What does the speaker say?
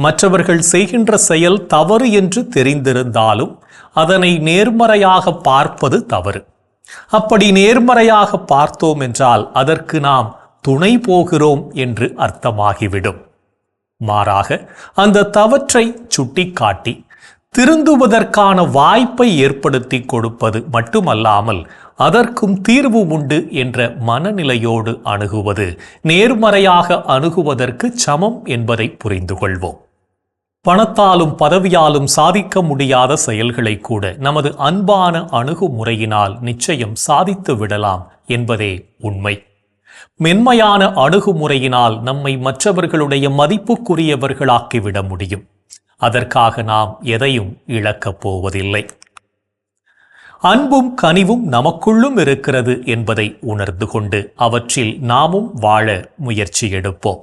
மற்றவர்கள் செய்கின்ற செயல் தவறு என்று தெரிந்திருந்தாலும் அதனை நேர்மறையாக பார்ப்பது தவறு. அப்படி நேர்மறையாக பார்த்தோம் என்றால் அதற்கு நாம் துணை போகிறோம் என்று அர்த்தமாகிவிடும். மாறாக அந்த தவற்றை சுட்டிக்காட்டி திருந்துவதற்கான வாய்ப்பை ஏற்படுத்தி கொடுப்பது மட்டுமல்லாமல் அதற்கும் தீர்வு உண்டு என்ற மனநிலையோடு அணுகுவது நேர்மறையாக அணுகுவதற்கு சமம் என்பதை புரிந்து கொள்வோம். பணத்தாலும் பதவியாலும் சாதிக்க முடியாத செயல்களை கூட நமது அன்பான அணுகுமுறையினால் நிச்சயம் சாதித்து விடலாம் என்பதே உண்மை. மென்மையான அணுகுமுறையினால் நம்மை மற்றவர்களுடைய மதிப்புக்குரியவர்களாக்கிவிட முடியும். அதற்காக நாம் எதையும் இழக்கப் போவதில்லை. அன்பும் கனிவும் நமக்குள்ளும் இருக்கிறது என்பதை உணர்ந்து கொண்டு அவற்றில் நாமும் வாழ முயற்சி எடுப்போம்.